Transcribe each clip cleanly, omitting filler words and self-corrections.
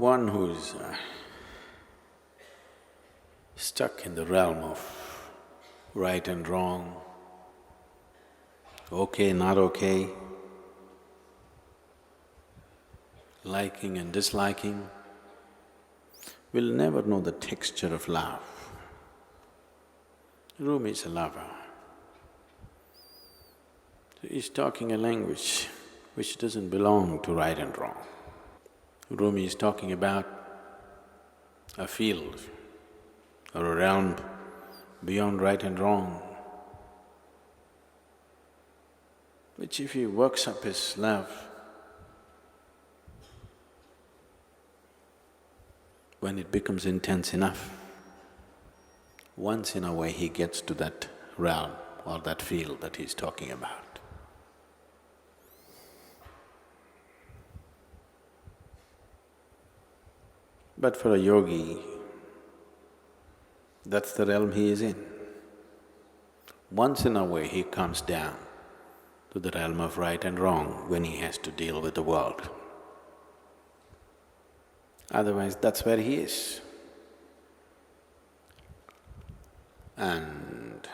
one who's stuck in the realm of right and wrong, okay, not okay, liking and disliking, will never know the texture of love. Rumi is a lover. So he's talking a language which doesn't belong to right and wrong. Rumi is talking about a field or a realm beyond right and wrong, which if he works up his love, when it becomes intense enough, once in a way he gets to that realm or that field that he's talking about. But for a yogi, that's the realm he is in. Once in a way he comes down to the realm of right and wrong when he has to deal with the world. Otherwise, that's where he is. And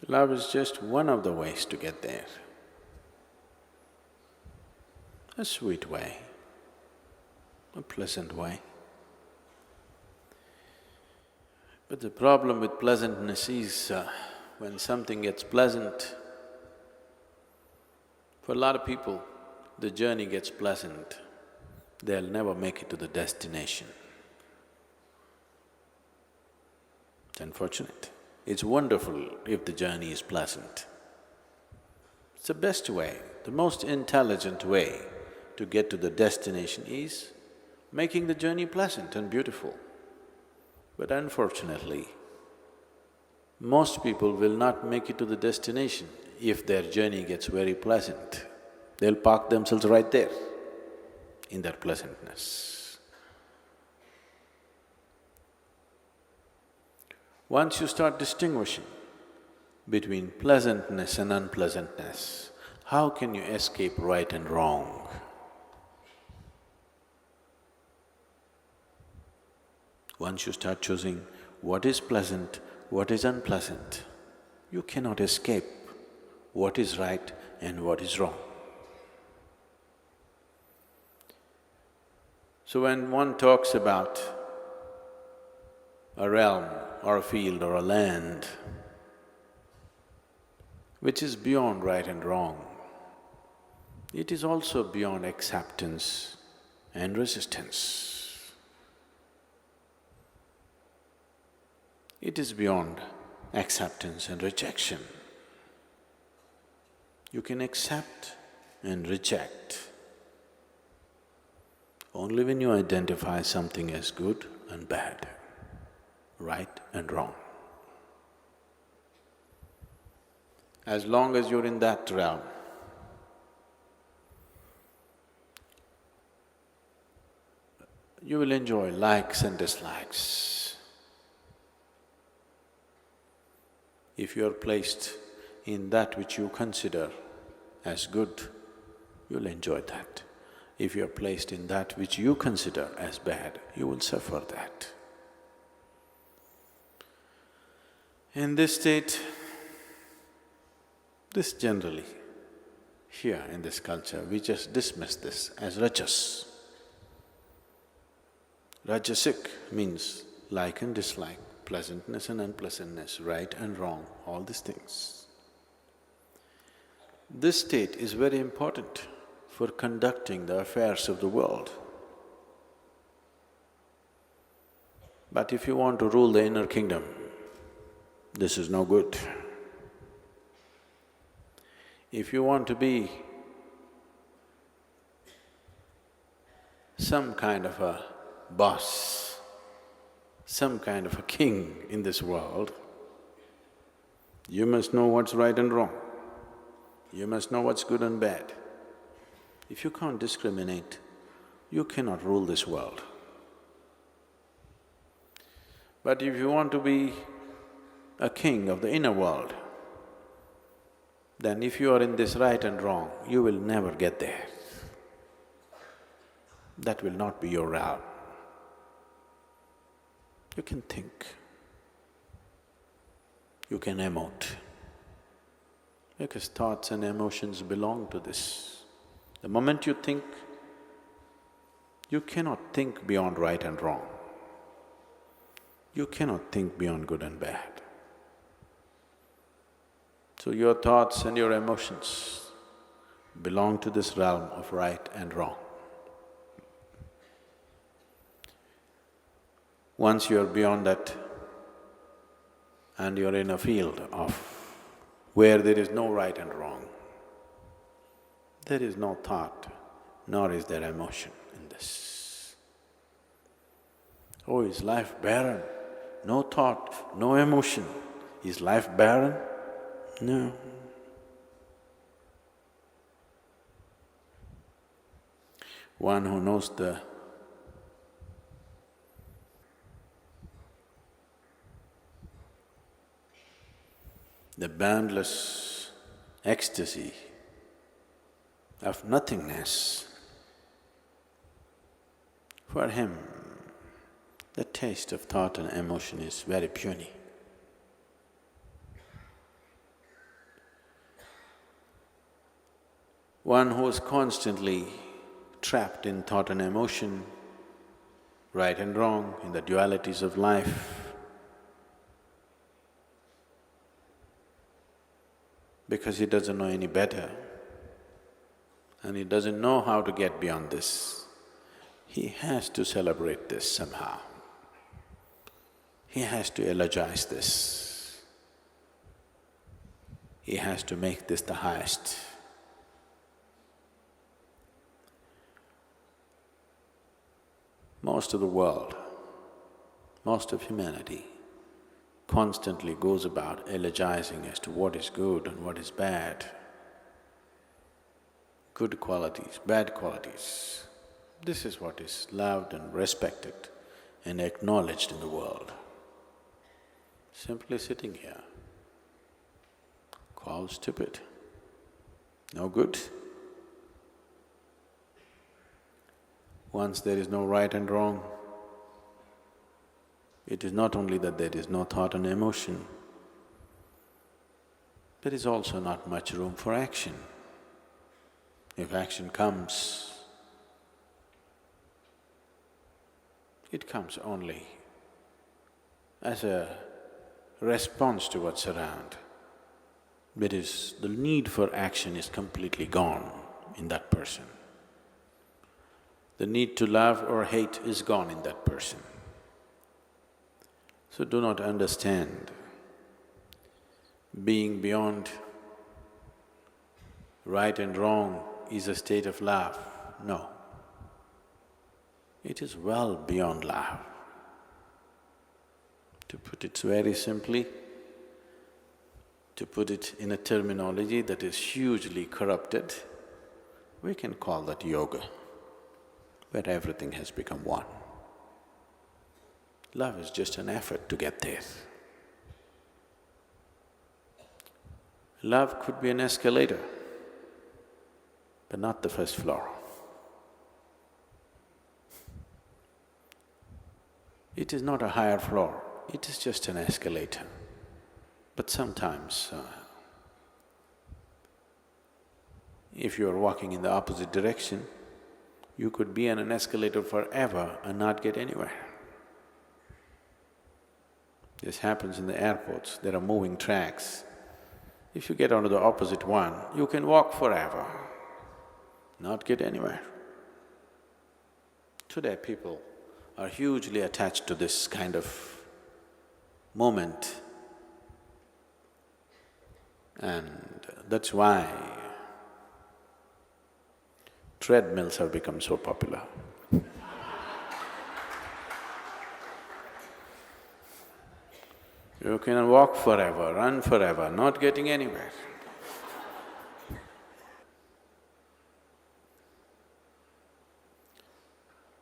love is just one of the ways to get there. A sweet way, a pleasant way. But the problem with pleasantness is, when something gets pleasant, for a lot of people, the journey gets pleasant, they'll never make it to the destination. It's unfortunate. It's wonderful if the journey is pleasant. It's the best way, the most intelligent way to get to the destination is making the journey pleasant and beautiful. But unfortunately, most people will not make it to the destination if their journey gets very pleasant. They'll park themselves right there in their pleasantness. Once you start distinguishing between pleasantness and unpleasantness, how can you escape right and wrong? Once you start choosing what is pleasant, what is unpleasant, you cannot escape what is right and what is wrong. So when one talks about a realm or a field or a land which is beyond right and wrong, it is also beyond acceptance and resistance. It is beyond acceptance and rejection. You can accept and reject only when you identify something as good and bad, right and wrong. As long as you're in that realm, you will enjoy likes and dislikes. If you are placed in that which you consider as good, you'll enjoy that. If you are placed in that which you consider as bad, you will suffer that. In this state, this generally, here in this culture, we just dismiss this as rajas. Rajasic means like and dislike, pleasantness and unpleasantness, right and wrong, all these things. This state is very important for conducting the affairs of the world. But if you want to rule the inner kingdom, this is no good. If you want to be some kind of a boss, some kind of a king in this world, you must know what's right and wrong. You must know what's good and bad. If you can't discriminate, you cannot rule this world. But if you want to be a king of the inner world, then if you are in this right and wrong, you will never get there. that will not be your realm. You can think, you can emote, because thoughts and emotions belong to this. The moment you think, you cannot think beyond right and wrong. You cannot think beyond good and bad. So your thoughts and your emotions belong to this realm of right and wrong. Once you're beyond that and you're in a field of where there is no right and wrong, there is no thought, nor is there emotion in this. Oh, is life barren? No thought, no emotion. Is life barren? No. One who knows the boundless ecstasy of nothingness, for him the taste of thought and emotion is very puny. One who is constantly trapped in thought and emotion, right and wrong, in the dualities of life, because he doesn't know any better and he doesn't know how to get beyond this, he has to celebrate this somehow. He has to eulogize this. He has to make this the highest. Most of the world, most of humanity constantly goes about eulogizing as to what is good and what is bad, good qualities, bad qualities. This is what is loved and respected and acknowledged in the world. Simply sitting here, called stupid, no good. Once there is no right and wrong, it is not only that there is no thought and emotion, there is also not much room for action. If action comes, it comes only as a response to what's around. That is, the need for action is completely gone in that person. The need to love or hate is gone in that person. So do not understand being beyond right and wrong is a state of love. No. It is well beyond love. To put it very simply, to put it in a terminology that is hugely corrupted, we can call that yoga, where everything has become one. Love is just an effort to get there. Love could be an escalator, but not the first floor. It is not a higher floor, it is just an escalator. But sometimes, if you are walking in the opposite direction, you could be on an escalator forever and not get anywhere. This happens in the airports, there are moving tracks. If you get onto the opposite one, you can walk forever, not get anywhere. Today people are hugely attached to this kind of moment, and that's why treadmills have become so popular. You can walk forever, run forever, not getting anywhere.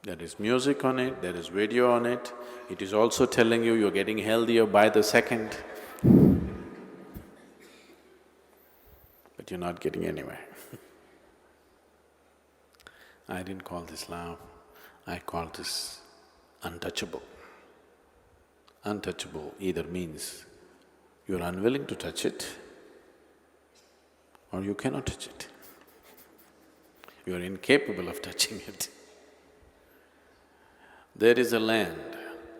There is music on it, there is video on it, it is also telling you you're getting healthier by the second, but you're not getting anywhere. I didn't call this love, I call this untouchable. Untouchable either means you're unwilling to touch it or you cannot touch it. You're incapable of touching it. There is a land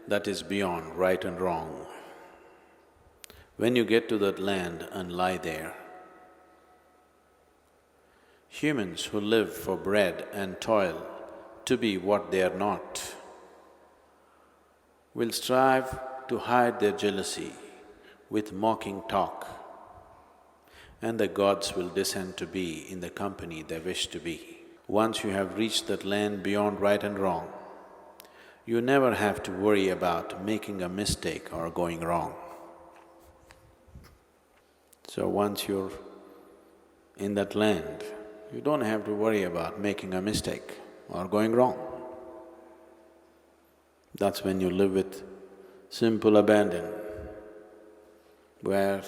that is beyond right and wrong. When you get to that land and lie there, humans who live for bread and toil to be what they are not will strive to hide their jealousy with mocking talk, and the gods will descend to be in the company they wish to be. Once you have reached that land beyond right and wrong, you never have to worry about making a mistake or going wrong. So once you're in that land, you don't have to worry about making a mistake or going wrong. That's when you live with simple abandon, where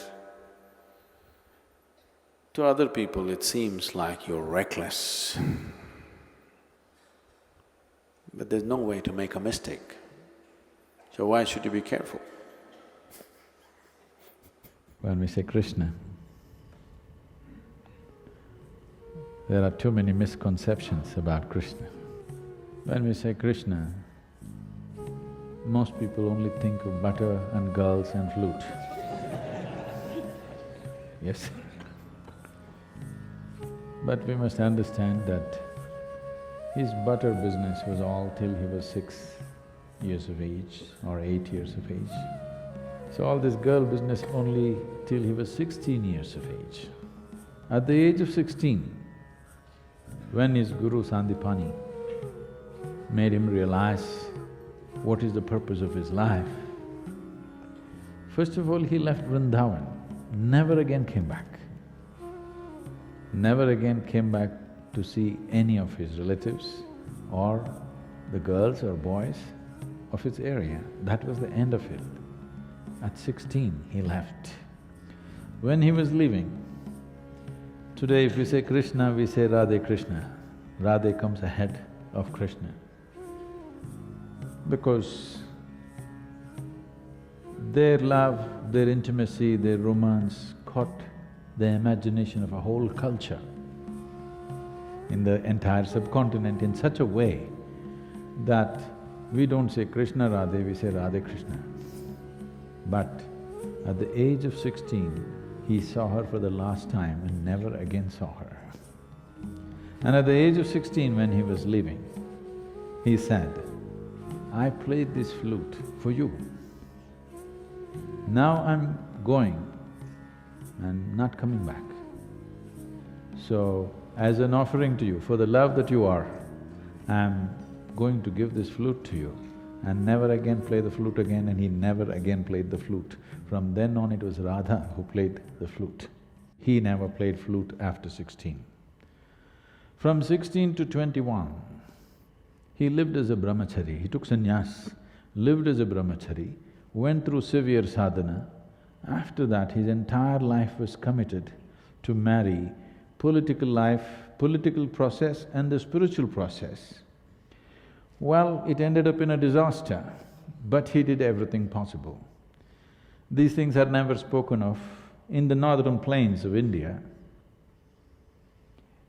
to other people it seems like you're reckless. But there's no way to make a mistake, so why should you be careful? When we say Krishna, there are too many misconceptions about Krishna. When we say Krishna, most people only think of butter and girls and flute. Yes? But we must understand that his butter business was all till he was 6 years of age or 8 years of age. So all this girl business only till he was 16 years of age. At the age of 16, when his Guru Sannidhilo made him realize what is the purpose of his life, first of all he left Vrindavan, never again came back. Never again came back to see any of his relatives or the girls or boys of his area. That was the end of it. At 16, he left. When he was leaving, today if we say Krishna, we say Radhe Krishna. Radhe comes ahead of Krishna. Because their love, their intimacy, their romance caught the imagination of a whole culture in the entire subcontinent in such a way that we don't say Krishna Radhe, we say Radhe Krishna. But at the age of 16, he saw her for the last time and never again saw her. And at the age of 16, when he was leaving, he said, I played this flute for you. Now I'm going and not coming back. So, as an offering to you, for the love that you are, I'm going to give this flute to you and never again play the flute again, and he never again played the flute. From then on it was Radha who played the flute. He never played flute after 16. From 16 to 21, he lived as a brahmachari, he took sannyas, lived as a brahmachari, went through severe sadhana. After that, his entire life was committed to marry political life, political process and the spiritual process. Well, it ended up in a disaster, but he did everything possible. These things are never spoken of. In the northern plains of India,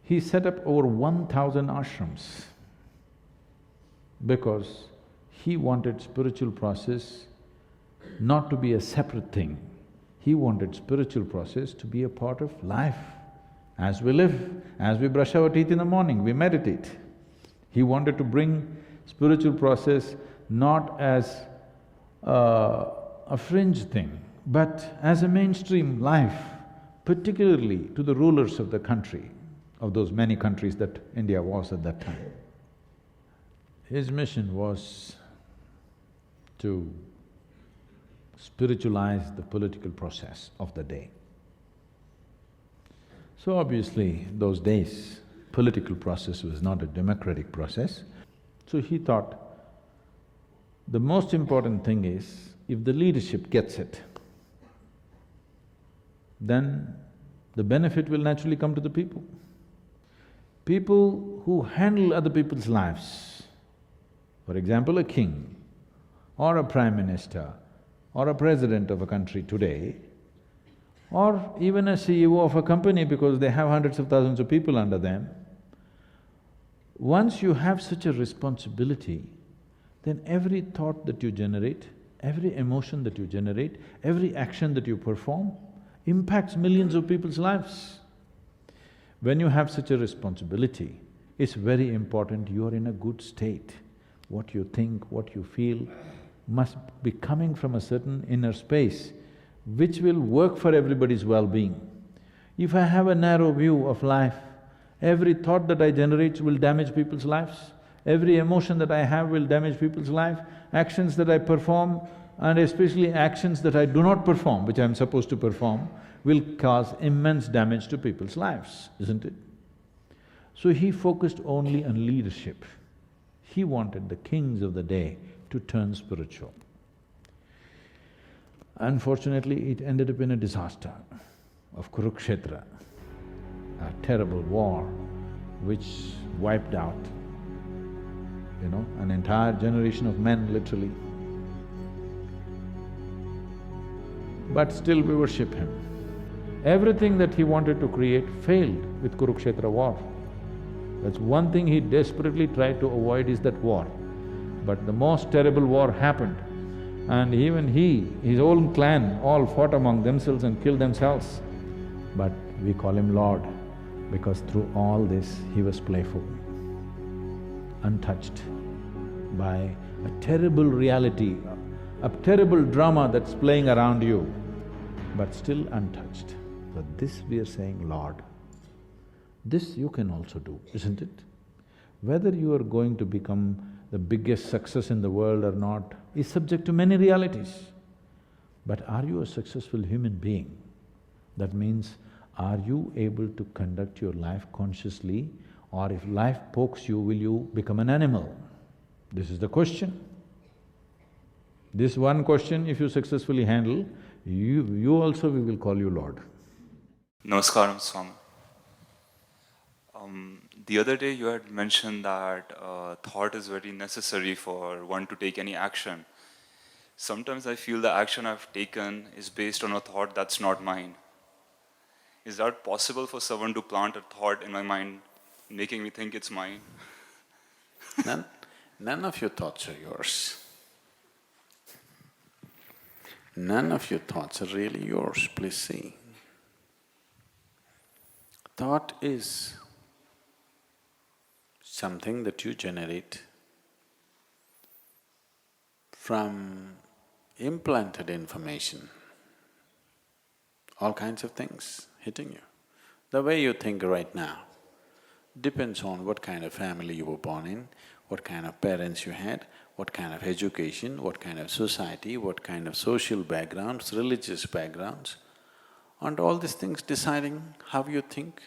he set up over 1,000 ashrams because he wanted spiritual process not to be a separate thing. He wanted spiritual process to be a part of life. As we live, as we brush our teeth in the morning, we meditate. He wanted to bring spiritual process not as a fringe thing, but as a mainstream life, particularly to the rulers of the country, of those many countries that India was at that time. His mission was to spiritualize the political process of the day. So obviously, those days, political process was not a democratic process. So he thought, the most important thing is, if the leadership gets it, then the benefit will naturally come to the people. People who handle other people's lives For example, a king or a prime minister or a president of a country today, or even a CEO of a company because they have hundreds of thousands of people under them, once you have such a responsibility, then every thought that you generate, every emotion that you generate, every action that you perform impacts millions of people's lives. When you have such a responsibility, it's very important you are in a good state. What you think, what you feel must be coming from a certain inner space which will work for everybody's well-being. If I have a narrow view of life, every thought that I generate will damage people's lives, every emotion that I have will damage people's life, actions that I perform and especially actions that I do not perform, which I'm supposed to perform, will cause immense damage to people's lives, isn't it? So he focused only on leadership. He wanted the kings of the day to turn spiritual. Unfortunately, it ended up in a disaster of Kurukshetra, a terrible war which wiped out, an entire generation of men, literally. But still we worship him. Everything that he wanted to create failed with Kurukshetra war. That's one thing he desperately tried to avoid is that war. But the most terrible war happened, and even his own clan all fought among themselves and killed themselves. But we call him Lord, because through all this he was playful, untouched by a terrible reality, a terrible drama that's playing around you, but still untouched. So this we are saying, Lord. This you can also do, isn't it? Whether you are going to become the biggest success in the world or not is subject to many realities. But are you a successful human being? That means, are you able to conduct your life consciously, or if life pokes you, will you become an animal? This is the question. This one question, if you successfully handle, you also we will call you Lord. Namaskaram, Swami. The other day you had mentioned that thought is very necessary for one to take any action. Sometimes I feel the action I've taken is based on a thought that's not mine. Is that possible for someone to plant a thought in my mind, making me think it's mine? None of your thoughts are yours. None of your thoughts are really yours, please see. Thought is something that you generate from implanted information, all kinds of things hitting you. The way you think right now depends on what kind of family you were born in, what kind of parents you had, what kind of education, what kind of society, what kind of social backgrounds, religious backgrounds, and all these things deciding how you think.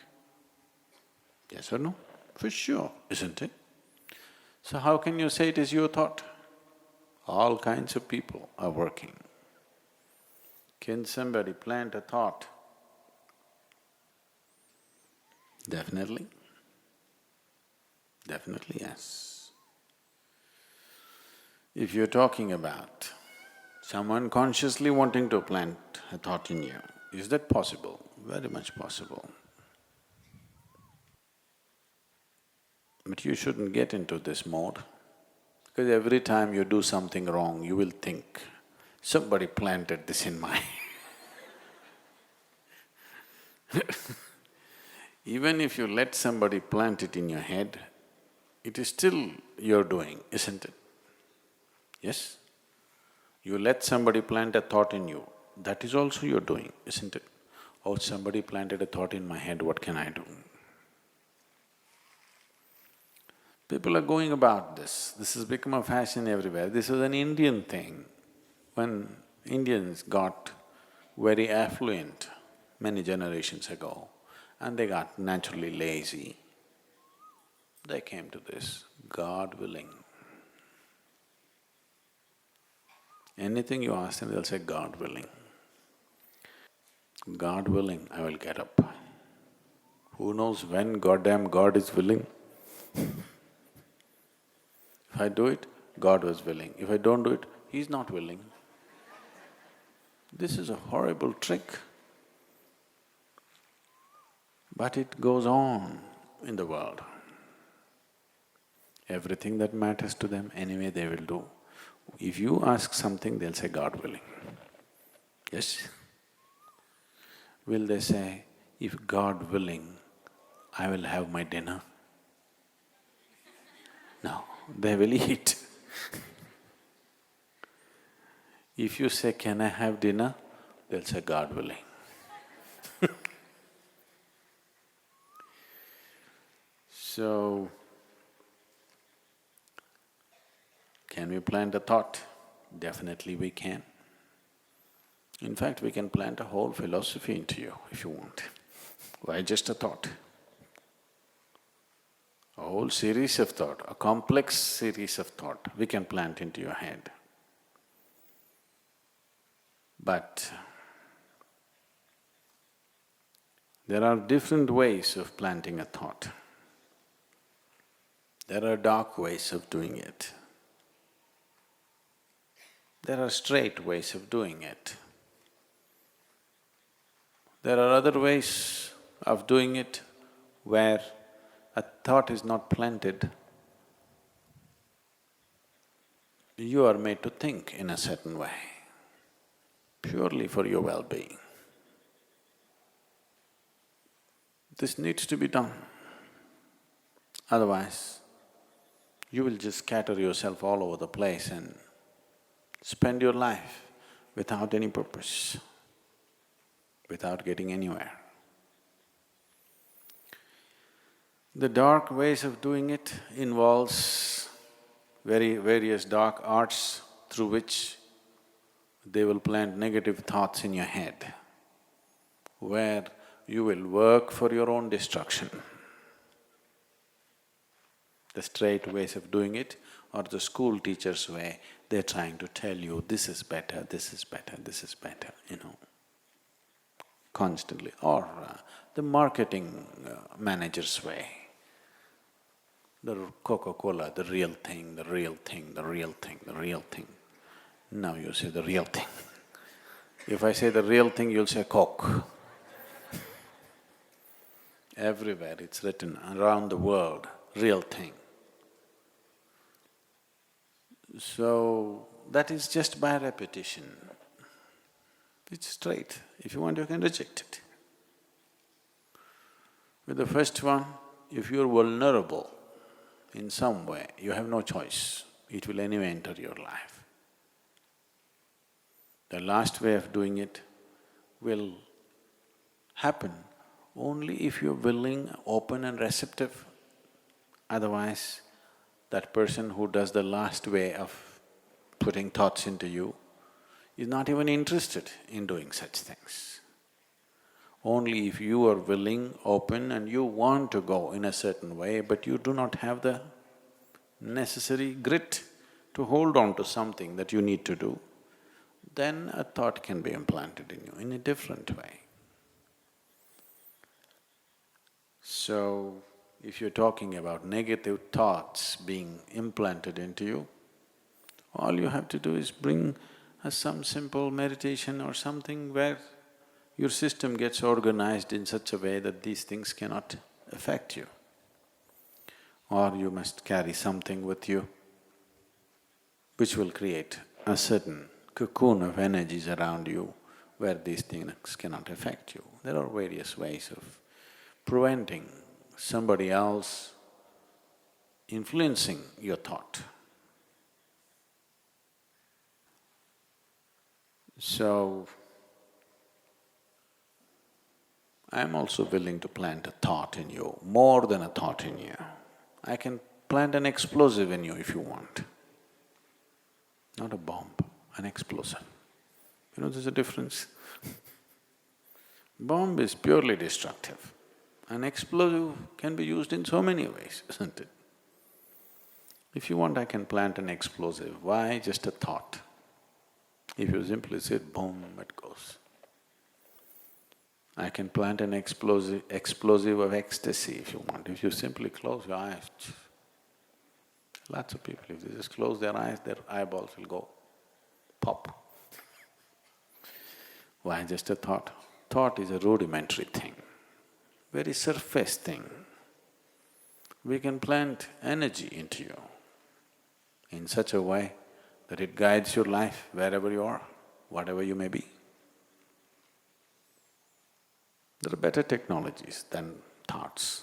Yes or no? For sure, isn't it? So how can you say it is your thought? All kinds of people are working. Can somebody plant a thought? Definitely. Definitely, yes. If you're talking about someone consciously wanting to plant a thought in you, is that possible? Very much possible. But you shouldn't get into this mode, because every time you do something wrong, you will think, somebody planted this in my Even if you let somebody plant it in your head, it is still your doing, isn't it? Yes? You let somebody plant a thought in you, that is also your doing, isn't it? Oh, somebody planted a thought in my head, what can I do? People are going about this. This has become a fashion everywhere. This was an Indian thing. When Indians got very affluent many generations ago, and they got naturally lazy, they came to this, God willing. Anything you ask them, they'll say, God willing. God willing, I will get up. Who knows when goddamn God is willing? If I do it, God was willing. If I don't do it, He's not willing. This is a horrible trick. But it goes on in the world. Everything that matters to them, anyway they will do. If you ask something, they'll say, God willing. Yes? Will they say, if God willing, I will have my dinner? No, they will eat. If you say, can I have dinner? They'll say, God willing. So, can we plant a thought? Definitely we can. In fact, we can plant a whole philosophy into you if you want. Why just a thought? A whole series of thought, a complex series of thought we can plant into your head. But there are different ways of planting a thought. There are dark ways of doing it. There are straight ways of doing it. There are other ways of doing it where a thought is not planted. You are made to think in a certain way, purely for your well-being. This needs to be done. Otherwise, you will just scatter yourself all over the place and spend your life without any purpose, without getting anywhere. The dark ways of doing it involves various dark arts through which they will plant negative thoughts in your head, where you will work for your own destruction. The straight ways of doing it or the school teacher's way, they're trying to tell you, this is better, this is better, this is better, constantly. Or the marketing manager's way, the Coca-Cola, the real thing, the real thing, the real thing, the real thing. Now you say the real thing. If I say the real thing, you'll say Coke. Everywhere it's written around the world, real thing. So, that is just by repetition. It's straight. If you want, you can reject it. With the first one, if you're vulnerable in some way, you have no choice. It will anyway enter your life. The last way of doing it will happen only if you're willing, open and receptive. Otherwise, that person who does the last way of putting thoughts into you is not even interested in doing such things. Only if you are willing, open and you want to go in a certain way, but you do not have the necessary grit to hold on to something that you need to do, then a thought can be implanted in you in a different way. So, if you're talking about negative thoughts being implanted into you, all you have to do is bring some simple meditation or something where your system gets organized in such a way that these things cannot affect you. Or you must carry something with you which will create a certain cocoon of energies around you where these things cannot affect you. There are various ways of preventing somebody else influencing your thought. So, I'm also willing to plant a thought in you, more than a thought in you. I can plant an explosive in you if you want. Not a bomb, an explosive. There's a difference. Bomb is purely destructive. An explosive can be used in so many ways, isn't it? If you want, I can plant an explosive. Why? Just a thought. If you simply say boom, it goes. I can plant an explosive of ecstasy if you want. If you simply close your eyes, Lots of people, if they just close their eyes, their eyeballs will go pop. Why just a thought? Thought is a rudimentary thing, very surface thing. We can plant energy into you in such a way that it guides your life wherever you are, whatever you may be. There are better technologies than thoughts.